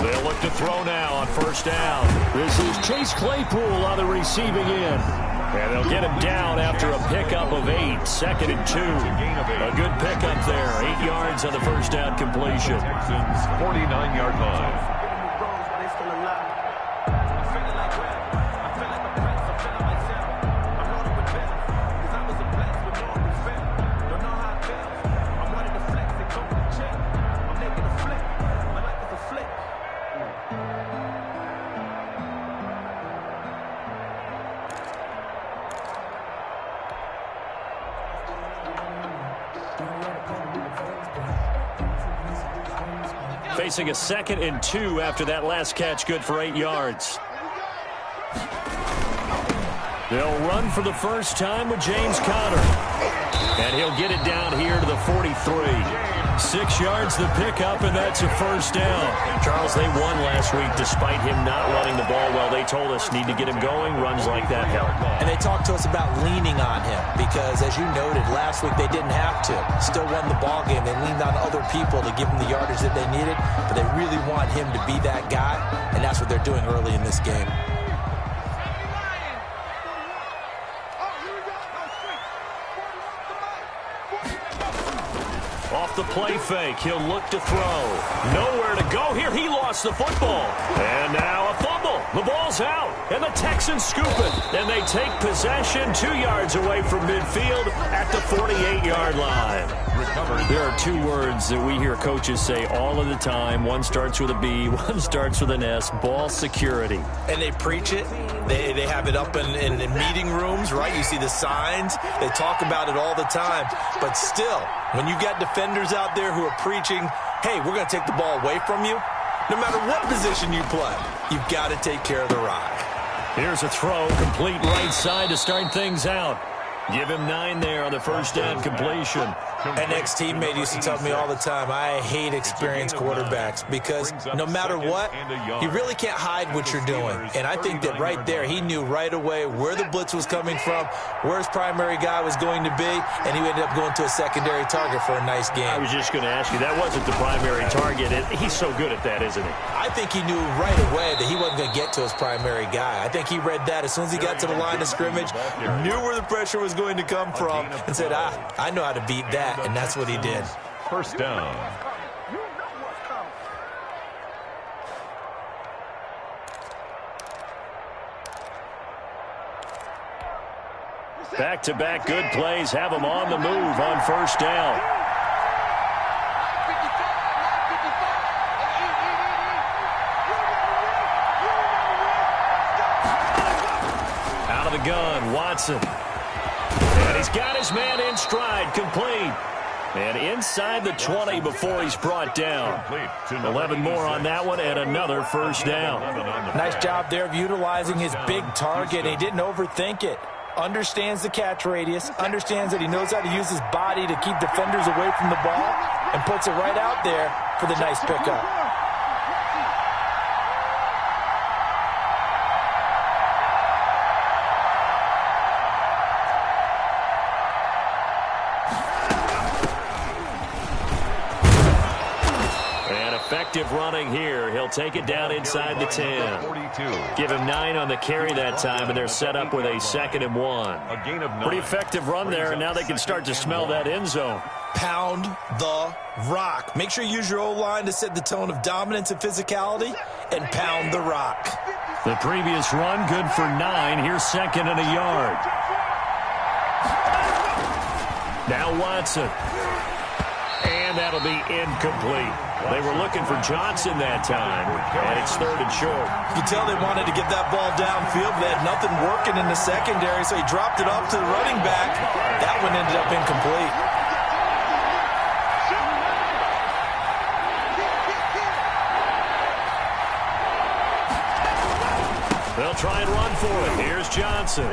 They'll look to throw now on first down. This is Chase Claypool on the receiving end. And they'll get him down after a pickup of 8, 2nd and 2. A good pickup there, 8 yards on the first down completion. Texans 49-yard line. Facing a 2nd and 2 after that last catch, good for 8 yards. They'll run for the first time with James Conner. And he'll get it down here to the 43. 6 yards the pickup, and that's a first down. Charles, they won last week despite him not running the ball well. They told us need to get him going. Runs like that help. And they talked to us about leaning on him because, as you noted, last week they didn't have to. Still won the ball game. They leaned on other people to give them the yardage that they needed, but they really want him to be that guy, and that's what they're doing early in this game. Off the play fake, he'll look to throw. Nowhere to go here. He lost the football. And now a fumble. The ball's out. And the Texans scoop it. And they take possession 2 yards away from midfield at the 48-yard line. There are 2 words that we hear coaches say all of the time. One starts with a B, one starts with an S. Ball security. And they preach it. They have it up in meeting rooms, right? You see the signs. They talk about it all the time. But still, when you got defenders out there who are preaching, hey, we're going to take the ball away from you, no matter what position you play, you've got to take care of the rock. Here's a throw, complete right side to start things out. Give him 9 there on the first down completion. An ex-teammate used to tell me all the time, I hate experienced quarterbacks because no matter what, you really can't hide what you're doing. And I think that right there, he knew right away where the blitz was coming from, where his primary guy was going to be, and he ended up going to a secondary target for a nice game. I was just going to ask you, that wasn't the primary target. He's so good at that, isn't he? I think he knew right away that he wasn't going to get to his primary guy. I think he read that as soon as he got to the line of scrimmage, knew where the pressure was going to come from, and said, I know how to beat that. And that's what he did. First down. Back-to-back good plays have him on the move on first down. Out of the gun, Watson. And he's got his man in stride, complete. And inside the 20 before he's brought down. 11 more on that one and another first down. Nice job there of utilizing his big target. He didn't overthink it. Understands the catch radius. Understands that he knows how to use his body to keep defenders away from the ball. And puts it right out there for the nice pickup. Effective running here. He'll take it down inside the 10. Give him 9 on the carry that time, and they're set up with a 2nd and 1. Pretty effective run there, and now they can start to smell that end zone. Pound the rock. Make sure you use your O-line to set the tone of dominance and physicality, and pound the rock. The previous run, good for 9. Here's 2nd and a yard. Now Watson. And that'll be incomplete. They were looking for Johnson that time, and it's 3rd and short. You can tell they wanted to get that ball downfield, but they had nothing working in the secondary, so he dropped it off to the running back. That one ended up incomplete. They'll try and run for it. Here's Johnson.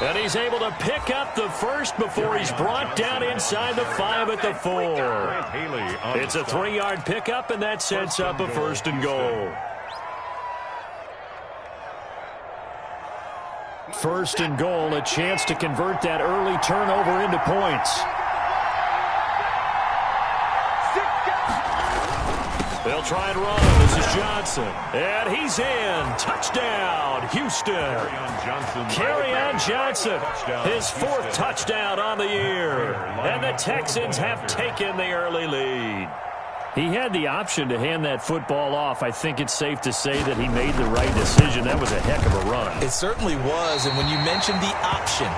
And he's able to pick up the first before he's brought down inside the 5 at the 4. It's a 3-yard pickup, and that sets up a 1st and goal. 1st and goal, a chance to convert that early turnover into points. They'll They'll try and run. This is Johnson. And he's in. Touchdown, Houston. Kerryon Johnson, his 4th touchdown on the year. And the Texans have taken the early lead. He had the option to hand that football off. I think it's safe to say that he made the right decision. That was a heck of a run. It certainly was. And when you mentioned the option,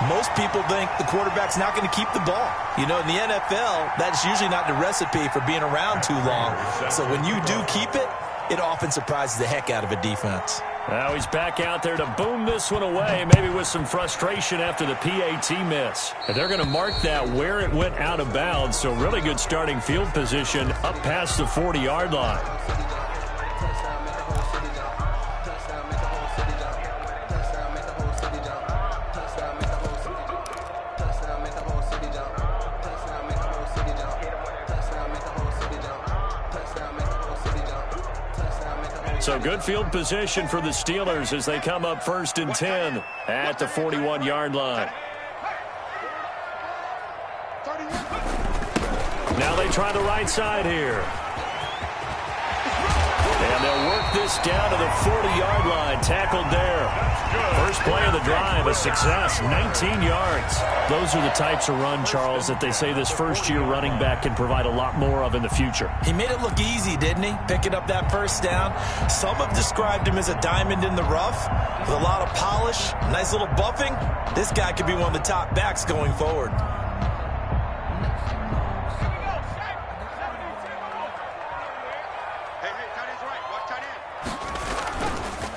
most people think the quarterback's not going to keep the ball. You know, in the NFL, that's usually not the recipe for being around too long. So when you do keep it, it often surprises the heck out of a defense. Now he's back out there to boom this one away, maybe with some frustration after the PAT miss. And they're going to mark that where it went out of bounds, so really good starting field position up past the 40-yard line. So good field position for the Steelers as they come up 1st and 10 at the 41-yard line. Now they try the right side here. And they'll work this down to the 40-yard line. Tackled there. First play of the drive, a success, 19 yards. Those are the types of run, Charles, that they say this first-year running back can provide a lot more of in the future. He made it look easy, didn't he? Picking up that first down. Some have described him as a diamond in the rough with a lot of polish, nice little buffing. This guy could be one of the top backs going forward.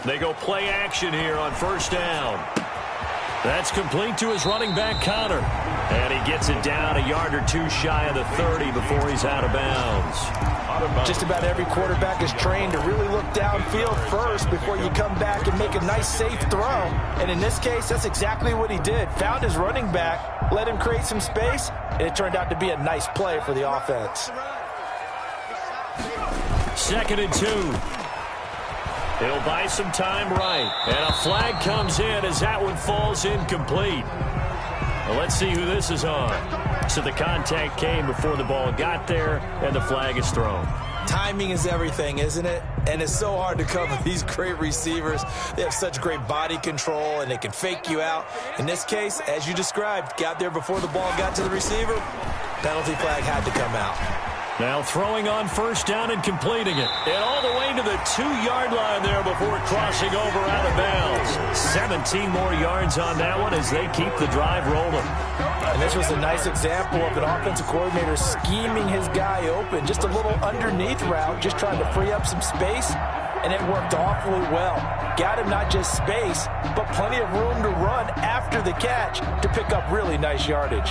They go play action here on 1st down. That's complete to his running back, Connor. And he gets it down a yard or 2 shy of the 30 before he's out of bounds. Just about every quarterback is trained to really look downfield first before you come back and make a nice, safe throw. And in this case, that's exactly what he did. Found his running back, let him create some space, and it turned out to be a nice play for the offense. 2nd and 2. He'll buy some time right. And a flag comes in as that one falls incomplete. Well, let's see who this is on. So the contact came before the ball got there, and the flag is thrown. Timing is everything, isn't it? And it's so hard to cover these great receivers. They have such great body control, and they can fake you out. In this case, as you described, got there before the ball got to the receiver. Penalty flag had to come out. Now throwing on 1st down and completing it. And all the way to the 2-yard line there before crossing over out of bounds. 17 more yards on that one as they keep the drive rolling. And this was a nice example of an offensive coordinator scheming his guy open. Just a little underneath route, just trying to free up some space. And it worked awfully well. Got him not just space, but plenty of room to run after the catch to pick up really nice yardage.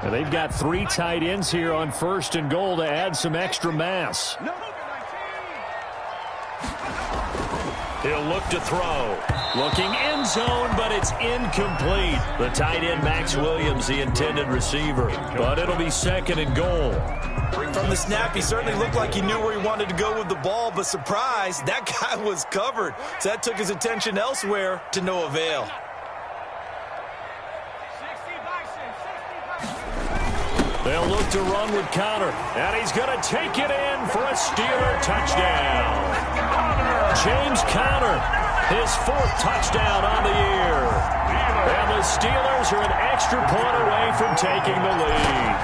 And they've got 3 tight ends here on 1st and goal to add some extra mass. He'll look to throw. Looking end zone, but it's incomplete. The tight end, Max Williams, the intended receiver. But it'll be 2nd and goal. From the snap, he certainly looked like he knew where he wanted to go with the ball, but surprise, that guy was covered. So that took his attention elsewhere to no avail. They'll look to run with Connor, and he's going to take it in for a Steeler touchdown. James Conner, his 4th touchdown on the year. And the Steelers are an extra point away from taking the lead.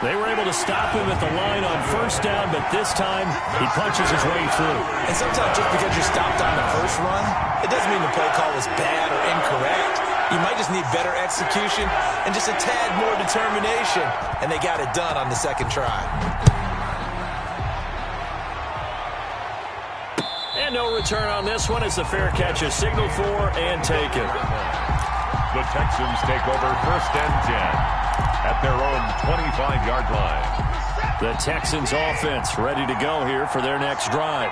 They were able to stop him at the line on 1st down, but this time he punches his way through. And sometimes just because you're stopped on the first run, it doesn't mean the play call was bad or incorrect. You might just need better execution and just a tad more determination. And they got it done on the 2nd try. And no return on this one as the fair catch is signaled for and taken. The Texans take over 1st and 10 at their own 25-yard line. The Texans offense ready to go here for their next drive.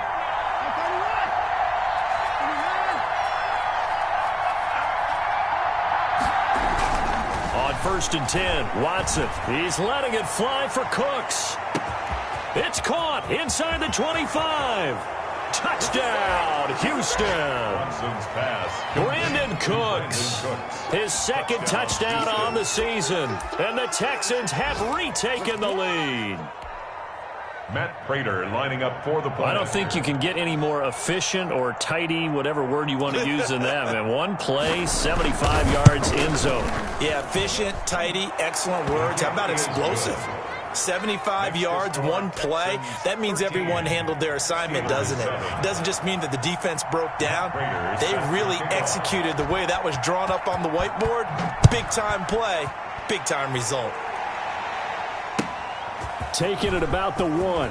On 1st and 10, Watson. He's letting it fly for Cooks. It's caught inside the 25. Touchdown, Houston. Johnson's pass. Brandon Cooks, his second touchdown on the season, and the Texans have retaken the lead. Matt Prater lining up for the play. I don't think you can get any more efficient or tidy, whatever word you want to use than that. And one play, 75 yards in zone. Yeah, efficient, tidy, excellent words. How about explosive? 75 yards, one play. That means everyone handled their assignment, doesn't it? It doesn't just mean that the defense broke down. They really executed the way that was drawn up on the whiteboard. Big-time play, big-time result. Taking it about the 1.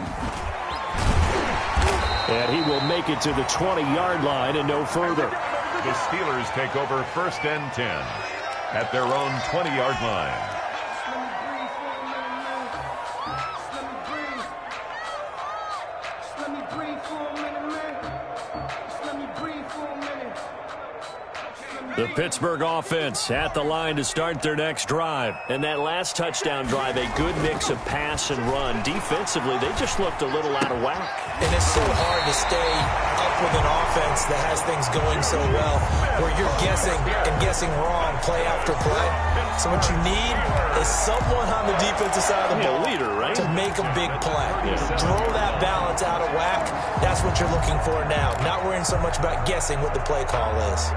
And he will make it to the 20-yard line and no further. The Steelers take over 1st and 10 at their own 20-yard line. The Pittsburgh offense at the line to start their next drive. And that last touchdown drive, a good mix of pass and run. Defensively, they just looked a little out of whack. And it's so hard to stay up with an offense that has things going so well, where you're guessing and guessing wrong play after play. So what you need is someone on the defensive side of the ball leader, right? to make a big play. Throw that balance out of whack. That's what you're looking for now. Not worrying so much about guessing what the play call is.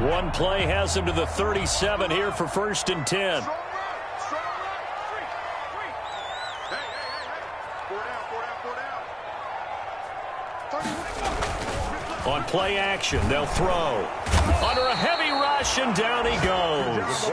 One play has him to the 37 here for 1st and 10. On play action, they'll throw. Under a heavy rush, and down he goes.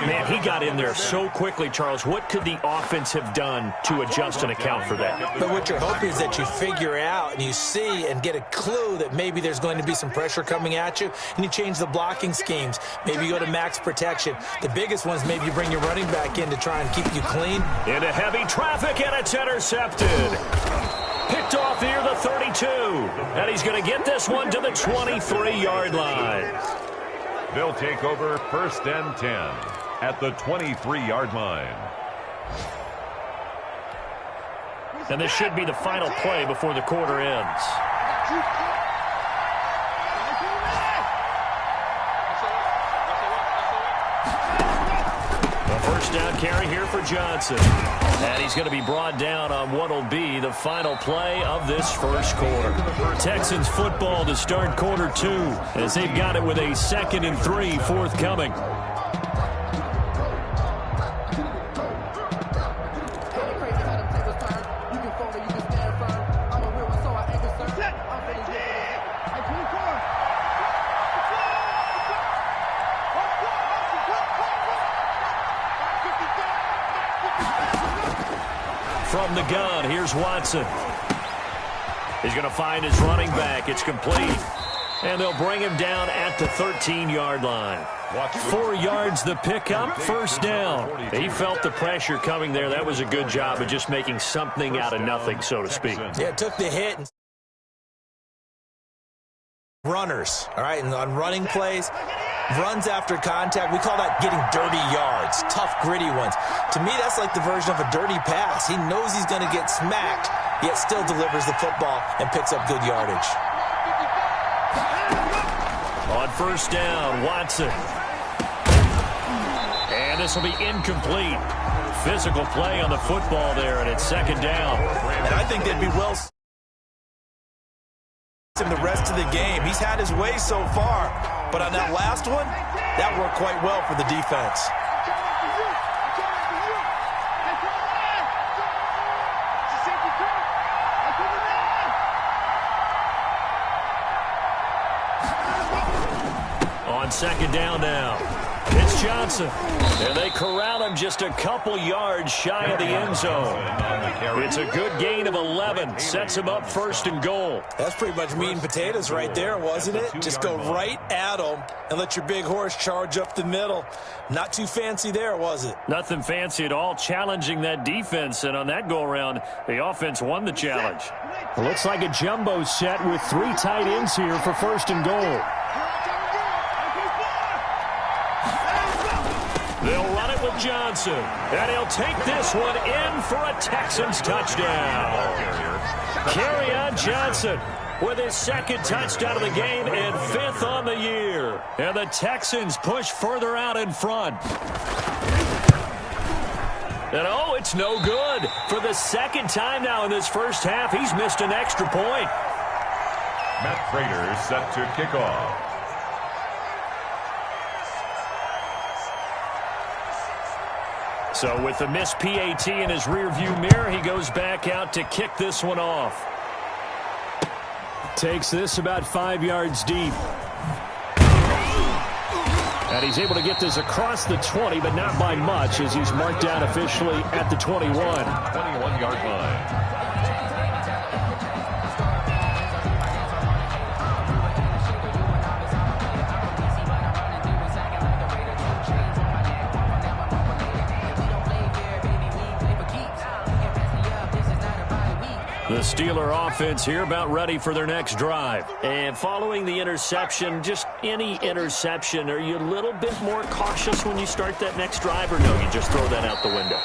Man, he got in there so quickly, Charles. What could the offense have done to adjust and account for that? But what you're hoping is that you figure out and you see and get a clue that maybe there's going to be some pressure coming at you, and you change the blocking schemes. Maybe you go to max protection. The biggest one is maybe you bring your running back in to try and keep you clean. Into heavy traffic, and it's intercepted. Picked off near the 32. And he's going to get this one to the 23-yard line. They'll take over 1st and 10 at the 23-yard line. And this should be the final play before the quarter ends. A first down carry here for Johnson. And he's going to be brought down on what will be the final play of this first quarter. Texans football to start quarter 2 as they've got it with a 2nd and 3 forthcoming. From the gun, here's Watson. He's going to find his running back. It's complete. And they'll bring him down at the 13-yard line. 4 yards the pickup, first down. He felt the pressure coming there. That was a good job of just making something out of nothing, so to speak. Yeah, it took the hit. Runners, all right, and on running plays, runs after contact, we call that getting dirty yards, tough, gritty ones. To me, that's like the version of a dirty pass. He knows he's going to get smacked, yet still delivers the football and picks up good yardage. On first down, Watson. And this will be incomplete. Physical play on the football there, and it's 2nd down. And I think they'd be well in the rest of the game. He's had his way so far, but on that last one, that worked quite well for the defense. On 2nd down now, it's Johnson. And they corral him just a couple yards shy of the end zone. It's a good gain of 11. Sets him up 1st and goal. That's pretty much meat and potatoes right there, wasn't it? Just go right at him and let your big horse charge up the middle. Not too fancy there, was it? Nothing fancy at all, challenging that defense. And on that go-around, the offense won the challenge. It looks like a jumbo set with 3 tight ends here for 1st and goal. They'll run it with Johnson. And he'll take this one in for a Texans touchdown. Kerryon Johnson with his second touchdown of the game and 5th on the year. And the Texans push further out in front. And, oh, it's no good. For the second time now in this first half, he's missed an extra point. Matt Prater set to kick off. So with the missed PAT in his rearview mirror, he goes back out to kick this one off. Takes this about 5 yards deep. And he's able to get this across the 20, but not by much, as he's marked down officially at the 21. 21-yard line. The Steeler offense here about ready for their next drive. And following the interception, just any interception, are you a little bit more cautious when you start that next drive, or no, you just throw that out the window?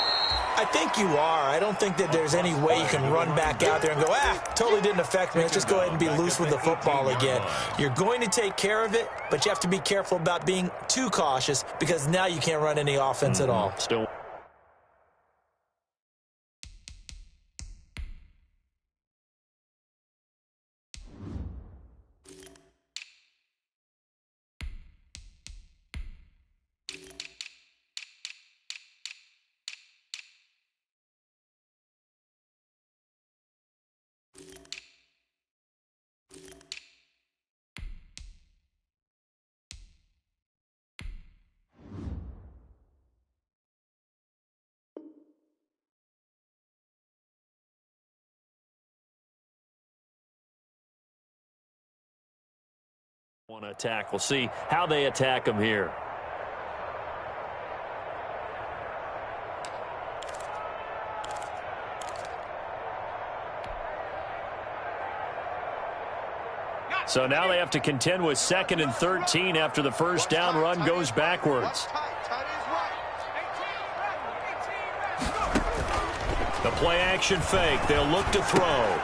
I think you are. I don't think that there's any way you can run back out there and go, totally didn't affect me. Let's just go ahead and be loose with the football again. You're going to take care of it, but you have to be careful about being too cautious because now you can't run any offense at all. Still. Want to attack. We'll see how they attack him here. So now they have to contend with 2nd and 13 after the first down run goes backwards. The play action fake. They'll look to throw.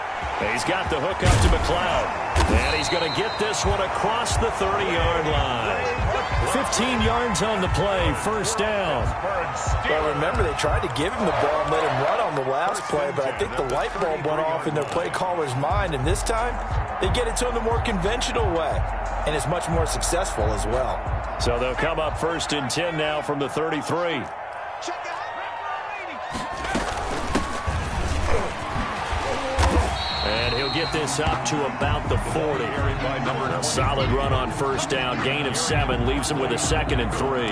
He's got the hook up to McLeod. And he's going to get this one across the 30-yard line. 15 yards on the play, first down. Well, remember, they tried to give him the ball and let him run on the last play, but I think the light bulb went off in their play caller's mind, and this time they get it to him the more conventional way, and it's much more successful as well. So they'll come up 1st and 10 now from the 33. And he'll get this up to about the 40. A solid run on first down. Gain of 7 leaves him with a 2nd and 3.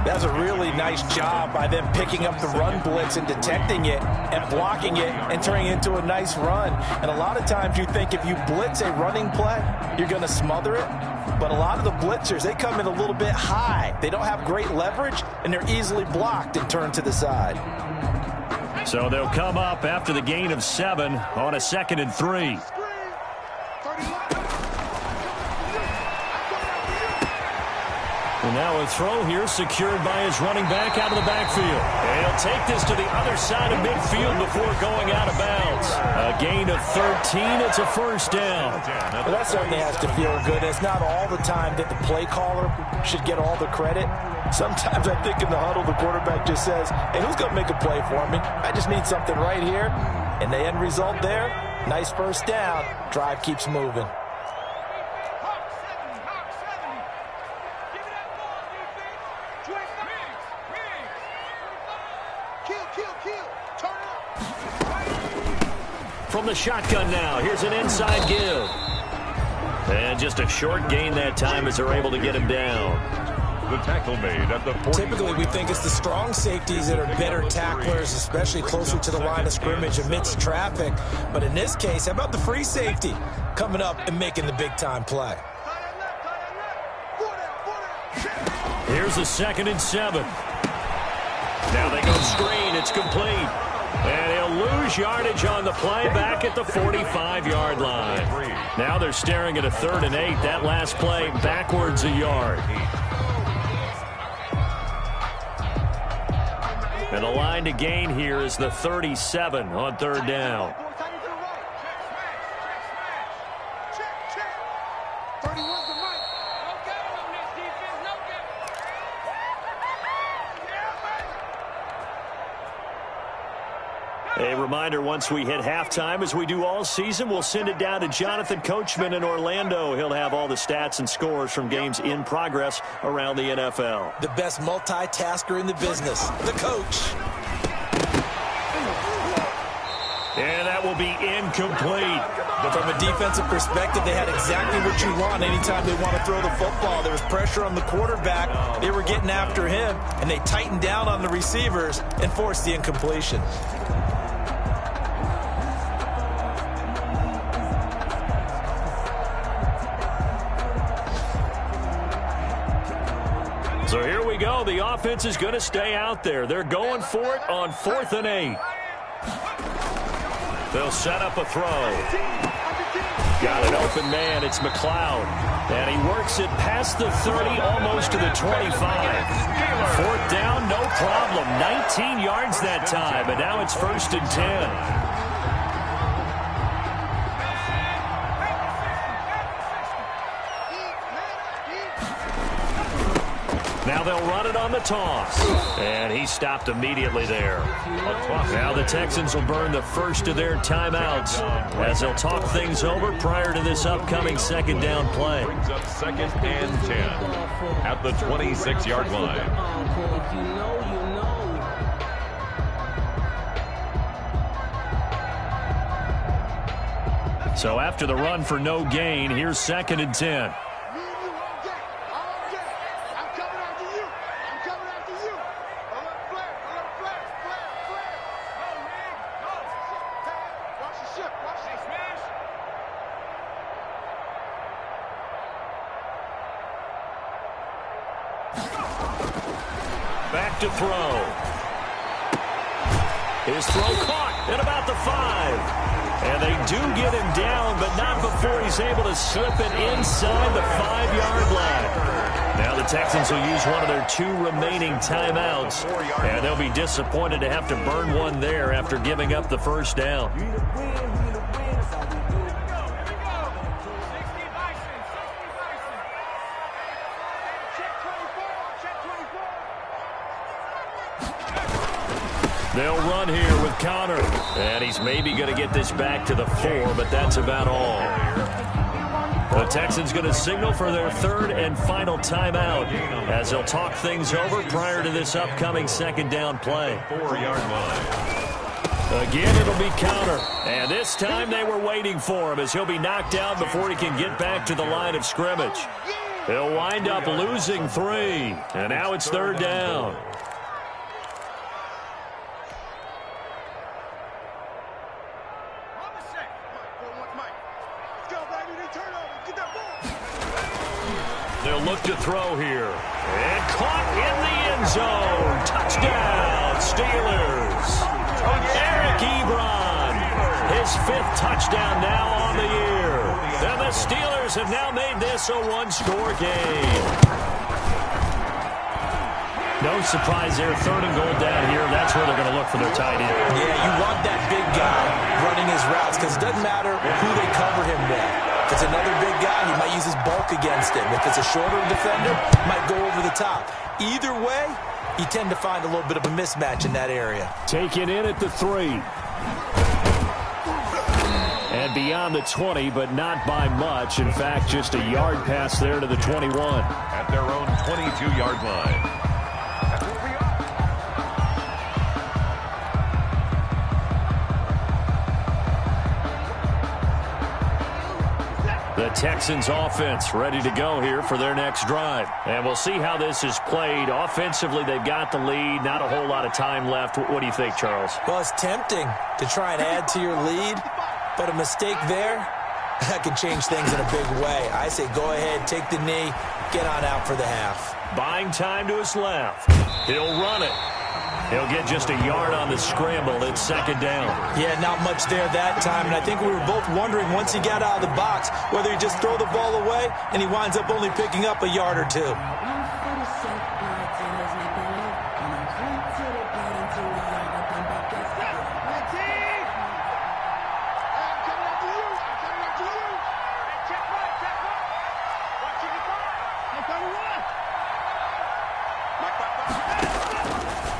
That's a really nice job by them picking up the run blitz and detecting it and blocking it and turning it into a nice run. And a lot of times you think if you blitz a running play, you're going to smother it. But a lot of the blitzers, they come in a little bit high. They don't have great leverage, and they're easily blocked and turned to the side. So they'll come up after the gain of 7 on a 2nd and 3. And now a throw here secured by his running back out of the backfield. And he'll take this to the other side of midfield before going out of bounds. A gain of 13. It's a first down. Well, that certainly has to feel good. It's not all the time that the play caller should get all the credit. Sometimes I think in the huddle, the quarterback just says, hey, who's going to make a play for me? I just need something right here. And the end result there, nice first down. Drive keeps moving. From the shotgun now, here's an inside give. And just a short gain that time as they're able to get him down. The tackle made at the 40. Typically, we think it's the strong safeties that are better tacklers, especially closer to the line of scrimmage amidst traffic. But in this case, how about the free safety coming up and making the big-time play? Here's a 2nd and 7. Now they go screen. It's complete. And he'll lose yardage on the play back at the 45-yard line. Now they're staring at a 3rd and 8. That last play backwards a yard. And the line to gain here is the 37 on third down. A reminder, once we hit halftime, as we do all season, we'll send it down to Jonathan Coachman in Orlando. He'll have all the stats and scores from games in progress around the NFL. The best multitasker in the business, the coach. And that will be incomplete. But from a defensive perspective, they had exactly what you want anytime they want to throw the football. There was pressure on the quarterback. They were getting after him, and they tightened down on the receivers and forced the incompletion. So here we go. The offense is going to stay out there. They're going for it on 4th and 8. They'll set up a throw. Got an open man. It's McLeod. And he works it past the 30, almost to the 25. 4th down, no problem. 19 yards that time, and now it's 1st and 10. Now they'll run it on the toss. And he stopped immediately there. Now the Texans will burn the first of their timeouts as they'll talk things over prior to this upcoming 2nd down play. Brings up 2nd and 10 at the 26-yard line. So after the run for no gain, here's 2nd and 10. Back to throw. His throw caught at about the 5. And they do get him down, but not before he's able to slip it inside the 5-yard line. Now the Texans will use one of their 2 remaining timeouts, and they'll be disappointed to have to burn one there after giving up the 1st down. They'll run here with Connor. And he's maybe going to get this back to the 4, but that's about all. The Texans going to signal for their 3rd and final timeout as they'll talk things over prior to this upcoming 2nd down play. 4-yard line. Again, it'll be Connor. And this time they were waiting for him as he'll be knocked down before he can get back to the line of scrimmage. He'll wind up losing 3. And now it's 3rd down. They'll look to throw here. And caught in the end zone. Touchdown, Steelers. Eric Ebron. His 5th touchdown now on the year. And the Steelers have now made this a 1-score game. No surprise there. 3rd and goal down here. That's where they're going to look for their tight end. Yeah, you want that big guy running his routes because it doesn't matter who they cover him with. If it's another big guy, he might use his bulk against him. If it's a shorter defender, he might go over the top. Either way, you tend to find a little bit of a mismatch in that area. Taken in at the 3. And beyond the 20, but not by much. In fact, just a yard pass there to the 21. At their own 22-yard line. The Texans offense ready to go here for their next drive. And we'll see how this is played. Offensively, they've got the lead. Not a whole lot of time left. What do you think, Charles? Well, it's tempting to try and add to your lead, but a mistake there, that can change things in a big way. I say go ahead, take the knee, get on out for the half. Buying time to his left. He'll run it. He'll get just a yard on the scramble. It's 2nd down. Yeah, not much there that time. And I think we were both wondering once he got out of the box whether he just throw the ball away and he winds up only picking up a yard or 2.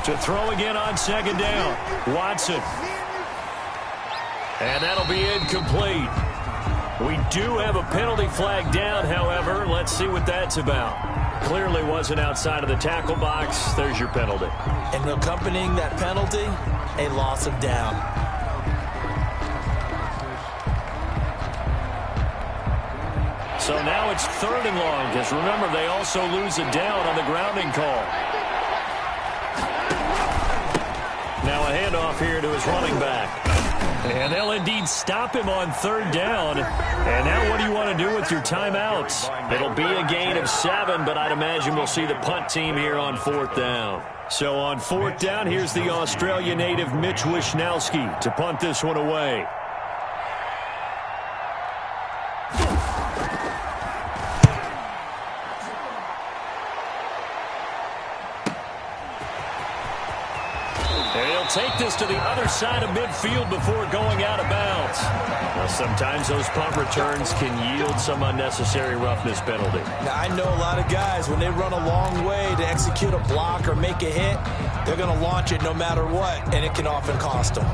To throw again on second down. Watson. And that'll be incomplete. We do have a penalty flag down, however. Let's see what that's about. Clearly wasn't outside of the tackle box. There's your penalty. And accompanying that penalty, a loss of down. So now it's 3rd and long, because remember, they also lose a down on the grounding call. Now a handoff here to his running back. And they'll indeed stop him on 3rd down. And now what do you want to do with your timeouts? It'll be a gain of 7, but I'd imagine we'll see the punt team here on 4th down. So on 4th down, here's the Australia native Mitch Wishnowski to punt this one away. Take this to the other side of midfield before going out of bounds. Now, sometimes those punt returns can yield some unnecessary roughness penalty. Now, I know a lot of guys, when they run a long way to execute a block or make a hit, they're going to launch it no matter what, and it can often cost them.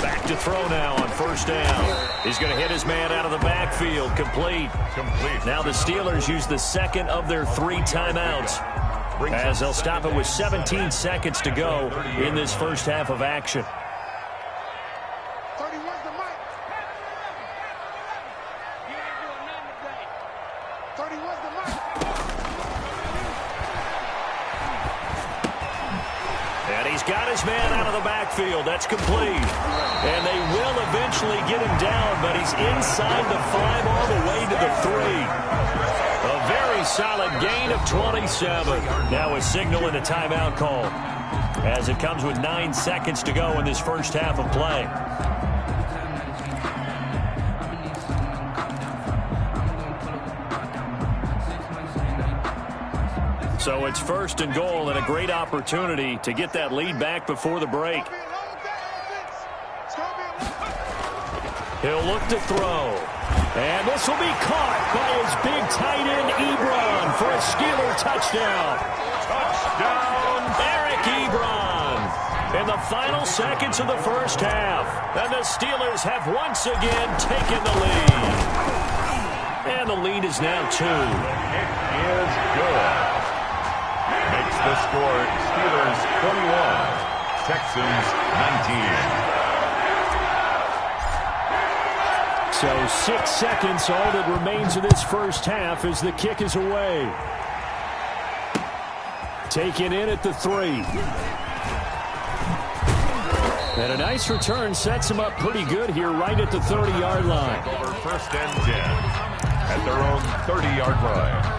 Back to throw now on 1st down. He's going to hit his man out of the backfield. Complete. Now the Steelers use the 2nd of their 3 timeouts, as they'll stop it with 17 seconds to go in this first half of action. And he's got his man out of the backfield. That's complete. And they will eventually get him down, but he's inside the 5 all the way to the 3. A very solid gain of 27. Now a signal and a timeout call, as it comes with 9 seconds to go in this first half of play. So it's 1st and goal, and a great opportunity to get that lead back before the break. He'll look to throw. And this will be caught by his big tight end, Ebron, for a Steeler touchdown. Touchdown, Eric Ebron. In the final seconds of the first half. And the Steelers have once again taken the lead. And the lead is now 2. It is good. Makes the score Steelers 21, Texans 19. So 6 seconds, all that remains of this first half as the kick is away. Taken in at the 3. And a nice return sets him up pretty good here right at the 30-yard line. Over 1st and 10 at their own 30-yard line.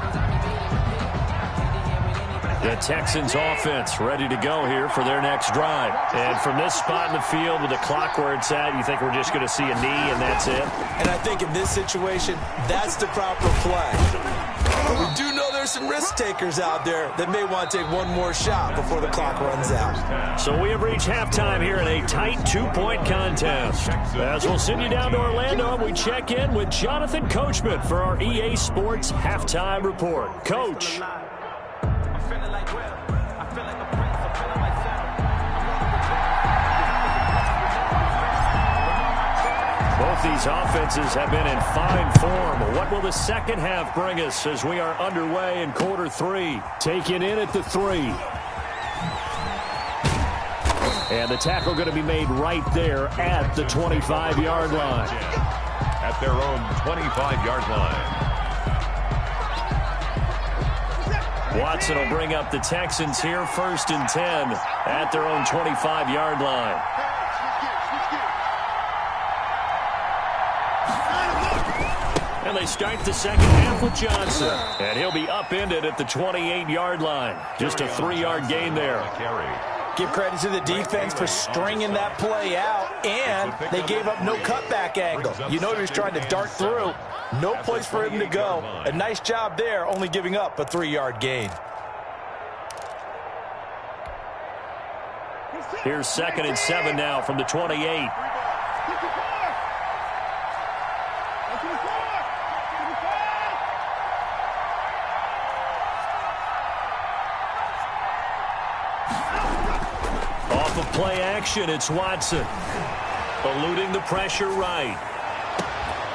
The Texans offense ready to go here for their next drive. And from this spot in the field with the clock where it's at, you think we're just going to see a knee and that's it? And I think in this situation, that's the proper play. But we do know there's some risk takers out there that may want to take one more shot before the clock runs out. So we have reached halftime here in a tight 2-point contest. As we'll send you down to Orlando, we check in with Jonathan Coachman for our EA Sports Halftime Report. Coach. Both these offenses have been in fine form. What will the second half bring us as we are underway in quarter 3? Taken in at the 3. And the tackle going to be made right there at the 25-yard line. At their own 25-yard line. Watson will bring up the Texans here, 1st and 10 at their own 25-yard line. And they start the second half with Johnson. And he'll be upended at the 28-yard line. Just a 3-yard gain there. Give credit to the defense for stringing that play out, and they gave up no cutback angle. You know he was trying to dart through. No place for him to go. A nice job there, only giving up a 3-yard gain. Here's 2nd and 7 now from the 28. play action. It's Watson. Eluding the pressure right.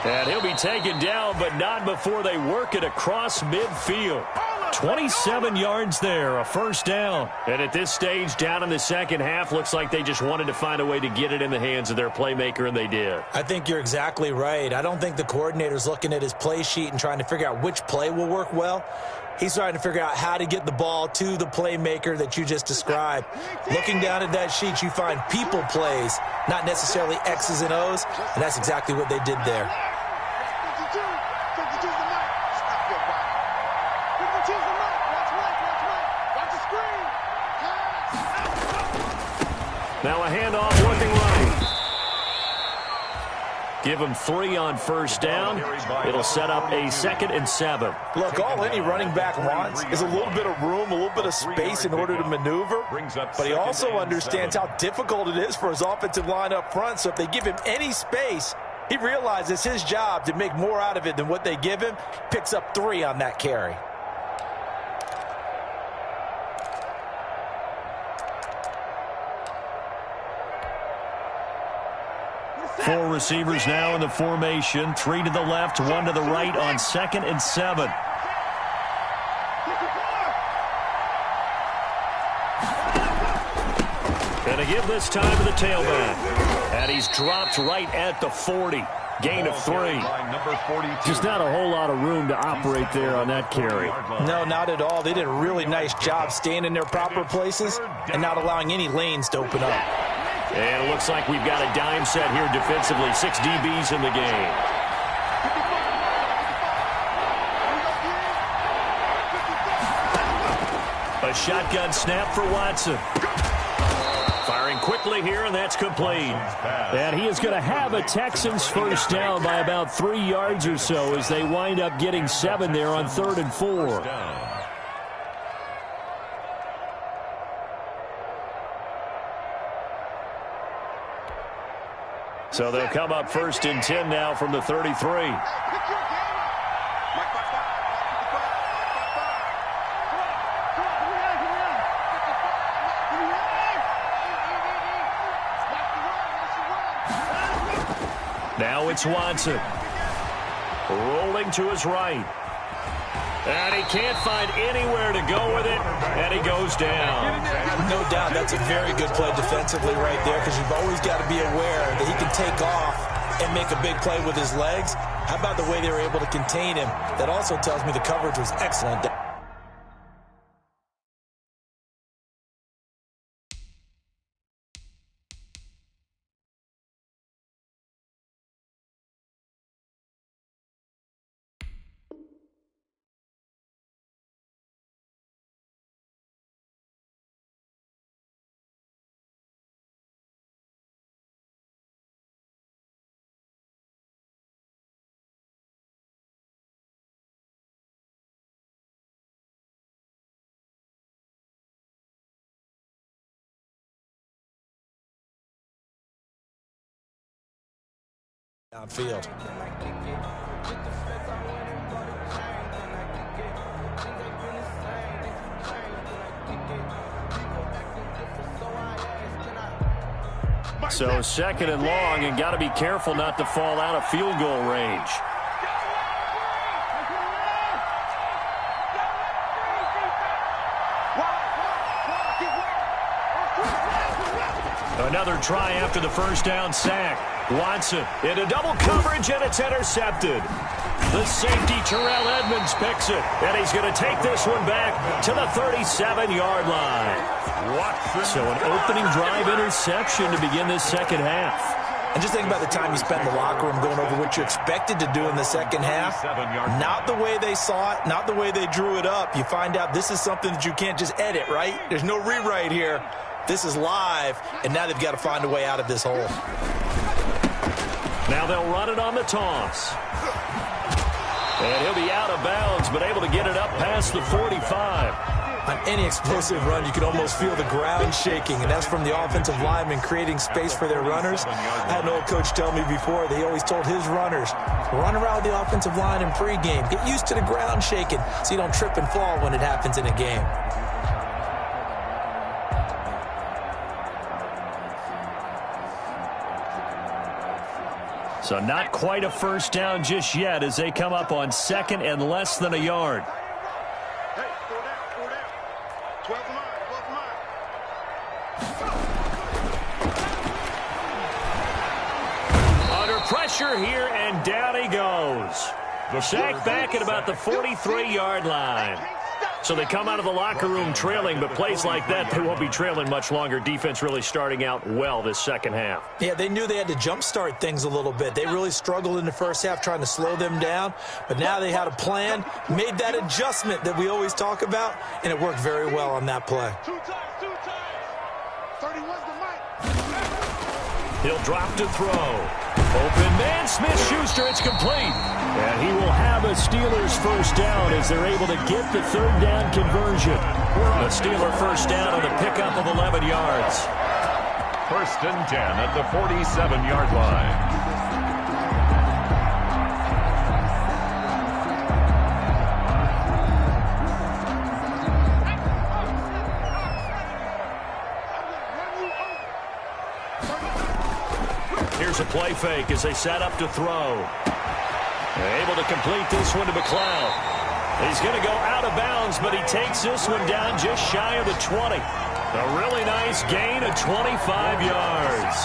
And he'll be taken down, but not before they work it across midfield. 27 yards there, a first down. And at this stage, down in the second half, looks like they just wanted to find a way to get it in the hands of their playmaker, and they did. I think you're exactly right. I don't think the coordinator's looking at his play sheet and trying to figure out which play will work well. He's trying to figure out how to get the ball to the playmaker that you just described. Looking down at that sheet, you find people plays, not necessarily X's and O's, and that's exactly what they did there. Now a handoff working right. Give him 3 on first down. It'll set up a 2nd and 7. Look, all any running back wants is a little bit of room, a little bit of space in order to maneuver. But he also understands how difficult it is for his offensive line up front. So if they give him any space, he realizes it's his job to make more out of it than what they give him. Picks up 3 on that carry. Four receivers now in the formation. 3 to the left, 1 to the right on 2nd and 7. And to give this time to the tailback. And he's dropped right at the 40. Gain of 3. Just not a whole lot of room to operate there on that carry. No, not at all. They did a really nice job staying in their proper places and not allowing any lanes to open up. And it looks like we've got a dime set here defensively. 6 DBs in the game. A shotgun snap for Watson. Firing quickly here, and that's complete. And he is going to have a Texans first down by about 3 yards or so as they wind up getting 7 there on 3rd and 4. So they'll come up 1st and 10 now from the 33. Now it's Watson. Rolling to his right. And he can't find anywhere to go with it, and he goes down. No doubt that's a very good play defensively right there, because you've always got to be aware that he can take off and make a big play with his legs. How about the way they were able to contain him? That also tells me the coverage was excellent. Downfield. So 2nd and long, and got to be careful not to fall out of field goal range. Another try after the first down sack. Watson into double coverage, and it's intercepted. The safety, Terrell Edmonds, picks it, and he's going to take this one back to the 37-yard line. So an opening drive interception to begin this second half. And just think about the time you spent in the locker room going over what you expected to do in the second half. Not the way they saw it, not the way they drew it up. You find out this is something that you can't just edit, right? There's no rewrite here. This is live, and now they've got to find a way out of this hole. Now they'll run it on the toss. And he'll be out of bounds, but able to get it up past the 45. On any explosive run, you can almost feel the ground shaking, and that's from the offensive linemen creating space for their runners. I had an old coach tell me before, they always told his runners, run around the offensive line in pregame. Get used to the ground shaking so you don't trip and fall when it happens in a game. So not quite a first down just yet as they come up on second and less than a yard. Hey, 4 down. 12 line. Under pressure here, and down he goes. Sack back at about the 43-yard line. So they come out of the locker room trailing, but plays like that, they won't be trailing much longer. Defense really starting out well this second half. Yeah, they knew they had to jumpstart things a little bit. They really struggled in the first half trying to slow them down, but now they had a plan, made that adjustment that we always talk about, and it worked very well on that play. 2 times. 31's the mic. He'll drop to throw. Open man, Smith-Schuster, it's complete. And he will have a Steelers first down as they're able to get the third down conversion. A Steeler first down on the pickup of 11 yards. First and 10 at the 47-yard line. Here's a play fake as they set up to throw. They're able to complete this one to McLeod. He's going to go out of bounds, but he takes this one down just shy of the 20. A really nice gain of 25 yards.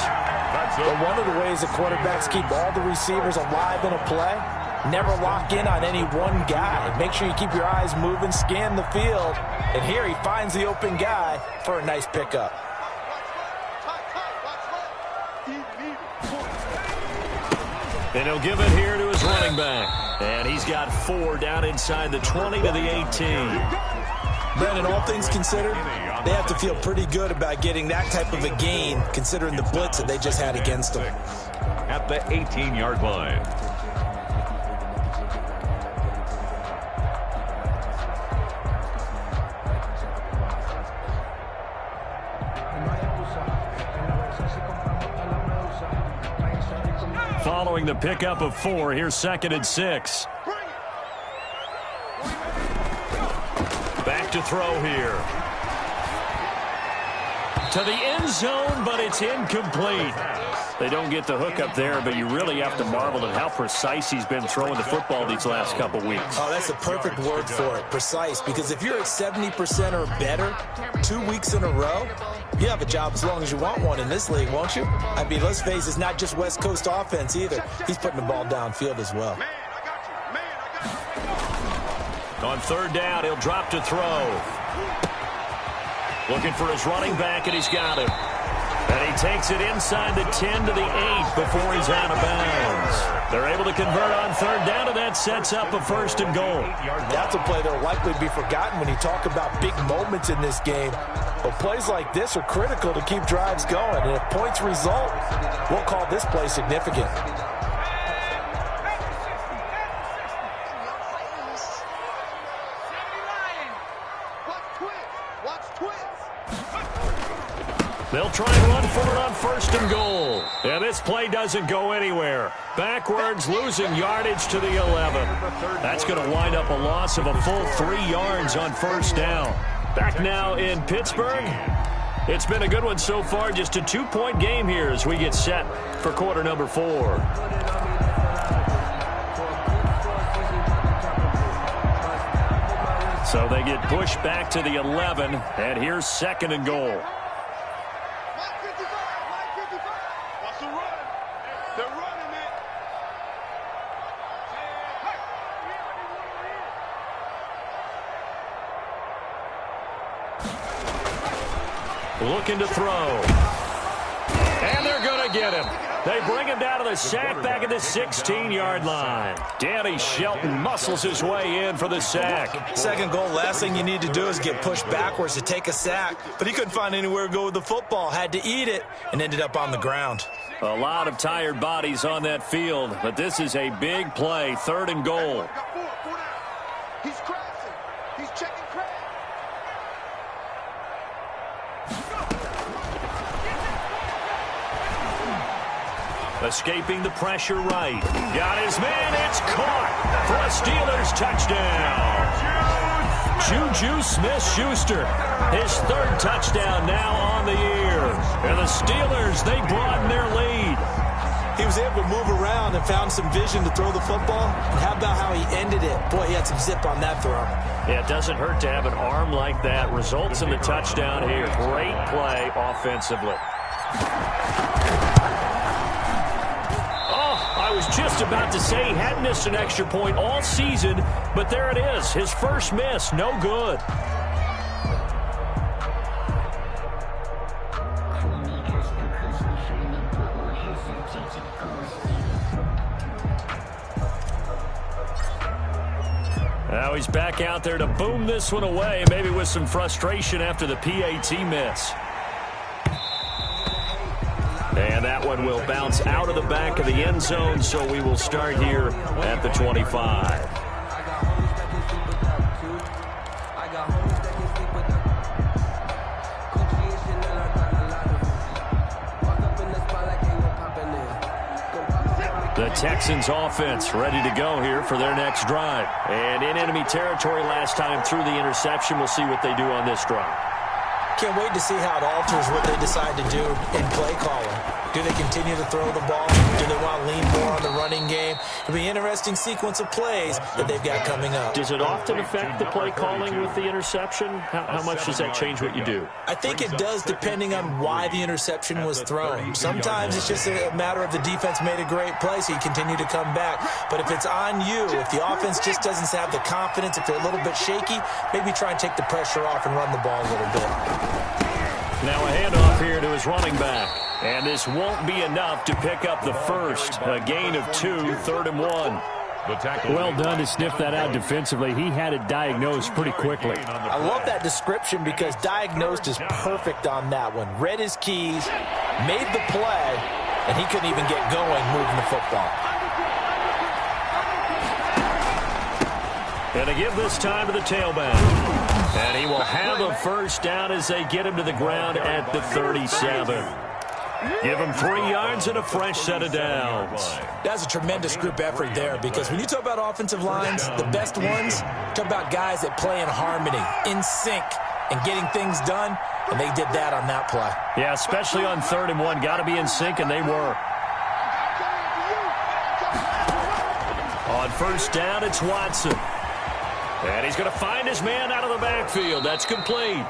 But one of the ways the quarterbacks keep all the receivers alive in a play, never lock in on any one guy. Make sure you keep your eyes moving, scan the field. And here he finds the open guy for a nice pickup. And he'll give it here to his running back. And he's got 4 down inside the 20 to the 18. Brandon, all things considered, they have to feel pretty good about getting that type of a gain, considering the blitz that they just had against them. At the 18-yard line. Following the pickup of 4, here's 2nd and 6. Back to throw here. To the end zone, but it's incomplete. They don't get the hook up there, but you really have to marvel at how precise he's been throwing the football these last couple weeks. Oh, that's the perfect word for it, precise, because if you're at 70% or better 2 weeks in a row, you have a job as long as you want one in this league, won't you? I mean, let's face it, it's not just West Coast offense either. He's putting the ball downfield as well. On 3rd down, he'll drop to throw. Looking for his running back, and he's got him. And he takes it inside the 10 to the 8 before he's out of bounds. They're able to convert on 3rd down, and that sets up a 1st and goal. That's a play that will likely be forgotten when you talk about big moments in this game. But plays like this are critical to keep drives going. And if points result, we'll call this play significant. They'll try and run for it on 1st and goal. And this play doesn't go anywhere. Backwards, losing yardage to the 11. That's going to wind up a loss of a full 3 yards on 1st down. Back now in Pittsburgh. It's been a good one so far. Just a 2-point game here as we get set for quarter number 4. So they get pushed back to the 11, and here's 2nd and goal. Looking to throw. And they're going to get him. They bring him down to the sack back at the 16-yard line. Danny Shelton muscles his way in for the sack. 2nd goal, last thing you need to do is get pushed backwards to take a sack. But he couldn't find anywhere to go with the football. Had to eat it and ended up on the ground. A lot of tired bodies on that field, but this is a big play. 3rd and goal. He's crossing. He's checking crack. Escaping the pressure right. Got his man. It's caught for a Steelers touchdown. Juju Smith-Schuster, his 3rd touchdown now on the year. And the Steelers, they broaden their lead. He was able to move around and found some vision to throw the football. And how about how he ended it? Boy, he had some zip on that throw. Yeah, it doesn't hurt to have an arm like that. Results in the touchdown here. Great play offensively. I was just about to say he hadn't missed an extra point all season, but there it is. His first miss, no good. Now he's back out there to boom this one away, maybe with some frustration after the PAT miss. And that one will bounce out of the back of the end zone, so we will start here at the 25. The Texans offense ready to go here for their next drive. And in enemy territory last time through the interception. We'll see what they do on this drive. Can't wait to see how it alters what they decide to do in play calling. Do they continue to throw the ball? Do they want to lean more on the running game? It'll be an interesting sequence of plays that they've got coming up. Does it often affect the play calling with the interception? How much does that change what you do? I think it does depending on why the interception was thrown. Sometimes it's just a matter of the defense made a great play, so you continue to come back. But if it's on you, if the offense just doesn't have the confidence, if they're a little bit shaky, maybe try and take the pressure off and run the ball a little bit. Now a handoff here to his running back. And this won't be enough to pick up the first. A gain of 2, 3rd and 1. Well done to sniff that out defensively. He had it diagnosed pretty quickly. I love that description because diagnosed is perfect on that one. Read his keys, made the play, and he couldn't even get going moving the football. And to give this time to the tailback. And he will have a first down as they get him to the ground at the 37. Give him 3 yards and a fresh set of downs. That's a tremendous group effort there because when you talk about offensive lines, the best ones, talk about guys that play in harmony, in sync, and getting things done, and they did that on that play. Yeah, especially on 3rd and 1. Got to be in sync, and they were. On first down, it's Watson. And he's going to find his man out of the backfield. That's complete.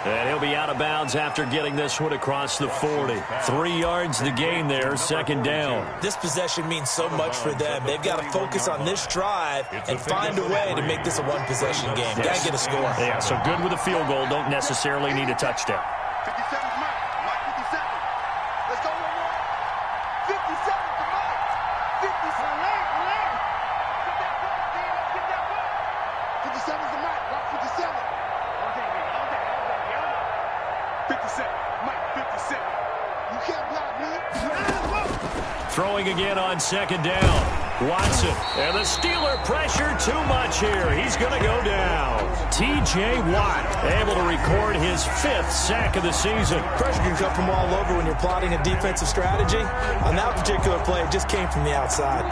And he'll be out of bounds after getting this one across the 40. 3 yards the gain there, 2nd down. This possession means so much for them. They've got to focus on this drive and find a way to make this a one-possession game. Got to get a score. Yeah, so good with a field goal. Don't necessarily need a touchdown. 57's Mike. Mike 57. Let's go, 57 to Mike. 57. 57's the Mike. Mike 57. 57. Mike 57. You can't block me. Throwing again on 2nd down. Watson. And the Steeler pressure too much here. He's going to go down. T.J. Watt able to record his 5th sack of the season. Pressure can come from all over when you're plotting a defensive strategy. On that particular play, it just came from the outside.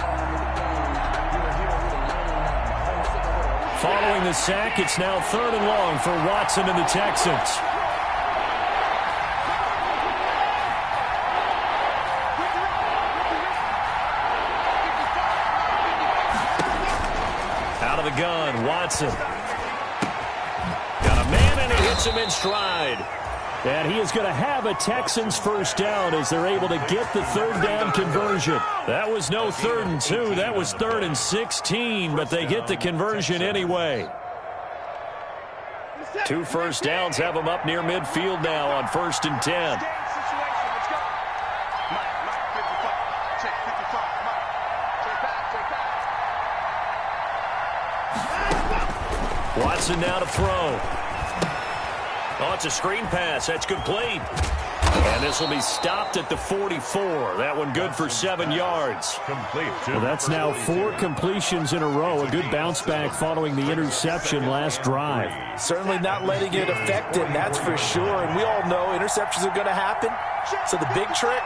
Following the sack, it's now 3rd and long for Watson and the Texans. Out of the gun, Watson. Got a man, and he hits him in stride. And he is going to have a Texans first down as they're able to get the 3rd down conversion. That was no 3rd and 2. That was 3rd and 16, but they get the conversion anyway. 2 first downs have them up near midfield now on 1st and 10. Watson now to throw. Oh, it's a screen pass. That's complete. And this will be stopped at the 44. That one good for 7 yards. Well, that's now 4 completions in a row. A good bounce back following the interception last drive. Certainly not letting it affect him, that's for sure. And we all know interceptions are going to happen. So the big trick,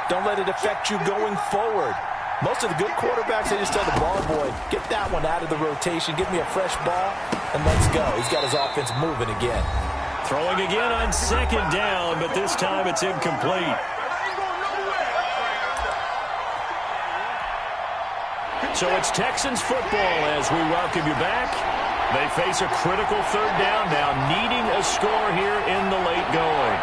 don't let it affect you going forward. Most of the good quarterbacks, they just tell the ball boy, get that one out of the rotation, give me a fresh ball, and let's go. He's got his offense moving again. Throwing again on 2nd down, but this time it's incomplete. So it's Texans football as we welcome you back. They face a critical third down now, needing a score here in the late going.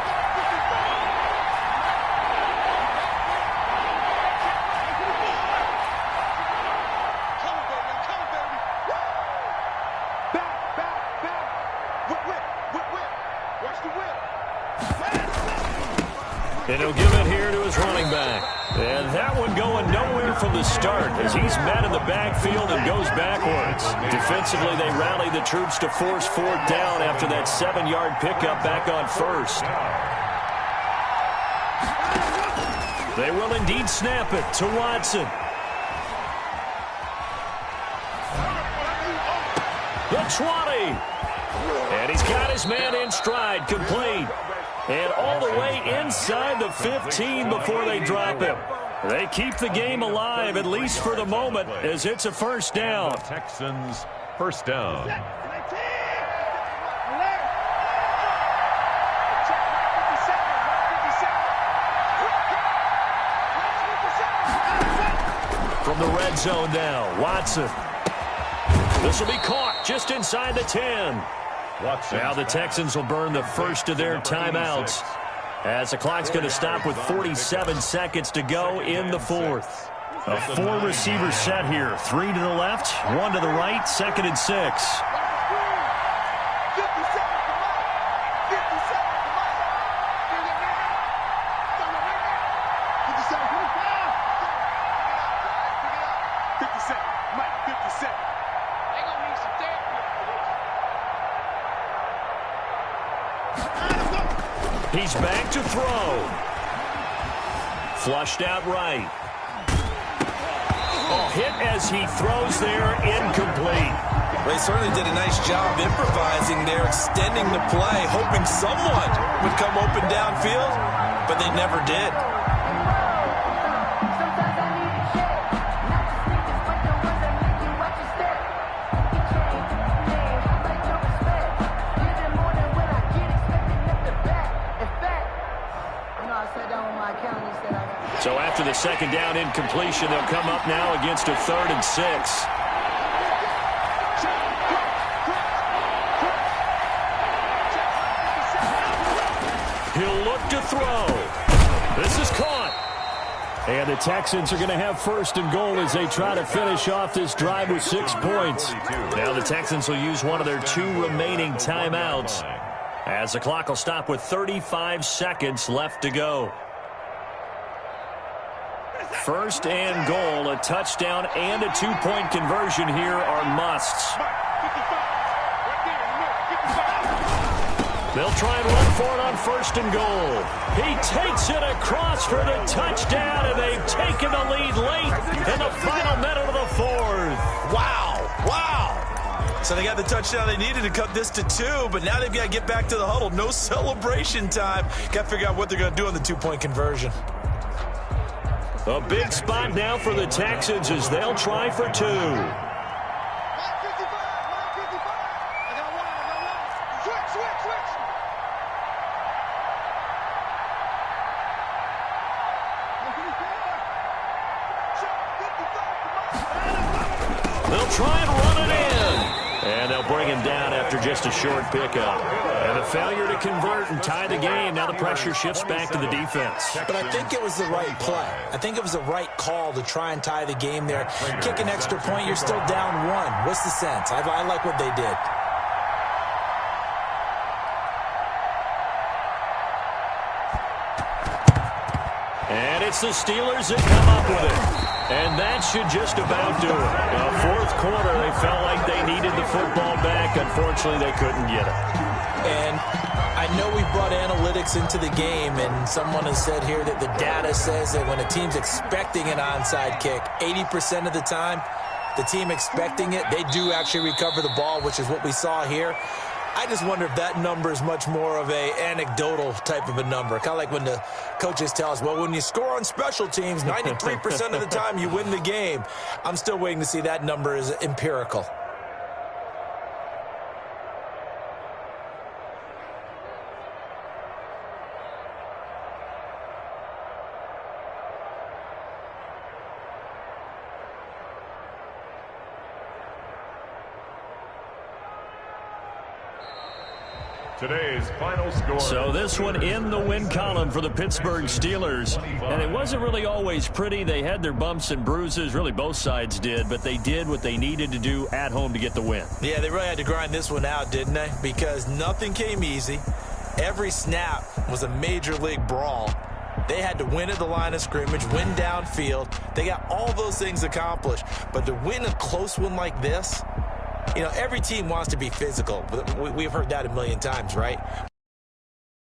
And he'll give it here to his running back. And that one going nowhere from the start as he's met in the backfield and goes backwards. Defensively, they rally the troops to force fourth down after that 7-yard pickup back on first. They will indeed snap it to Watson. The 20. And he's got his man in stride, complete. And all the way inside the 15 before they drop him. They keep the game alive, at least for the moment, as it's a first down. The Texans first down. From the red zone now, Watson. This will be caught just inside the 10. Now the Texans will burn the first of their timeouts as the clock's going to stop with 47 seconds to go in the fourth. A 4-receiver set here. 3 to the left, 1 to the right, 2nd and 6. He's back to throw. Flushed out right. Oh, hit as he throws there, incomplete. They certainly did a nice job improvising there, extending the play, hoping someone would come open downfield, but they never did. So after the second down incompletion, they'll come up now against a 3rd and 6. He'll look to throw. This is caught. And the Texans are going to have 1st and goal as they try to finish off this drive with 6 points. Now the Texans will use one of their 2 remaining timeouts as the clock will stop with 35 seconds left to go. 1st and goal, a touchdown and a 2-point conversion here are musts. They'll try and run for it on 1st and goal. He takes it across for the touchdown, and they've taken the lead late in the final minute of the 4th. Wow, wow. So they got the touchdown they needed to cut this to 2, but now they've got to get back to the huddle. No celebration time. Got to figure out what they're going to do on the 2-point conversion. A big spot now for the Texans as they'll try for 2. They'll try and run it in. And they'll bring him down after just a short pickup. And a failure to convert and tie the game. Now the pressure shifts back to the defense. But I think it was the right play. I think it was the right call to try and tie the game there. Kick an extra point, you're still down 1. What's the sense? I like what they did. And it's the Steelers that come up with it. And that should just about do it. Now, 4th quarter, they felt like they needed the football back. Unfortunately, they couldn't get it. And I know we brought analytics into the game, and someone has said here that the data says that when a team's expecting an onside kick, 80% of the time, the team expecting it, they do actually recover the ball, which is what we saw here. I just wonder if that number is much more of a anecdotal type of a number. Kind of like when the coaches tell us, well, when you score on special teams, 93% of the time you win the game. I'm still waiting to see that number is empirical. Today's final score. So this one in the win column for the Pittsburgh Steelers. And it wasn't really always pretty. They had their bumps and bruises. Really, both sides did. But they did what they needed to do at home to get the win. Yeah, they really had to grind this one out, didn't they? Because nothing came easy. Every snap was a major league brawl. They had to win at the line of scrimmage, win downfield. They got all those things accomplished. But to win a close one like this, you know, every team wants to be physical. We've heard that a million times, right?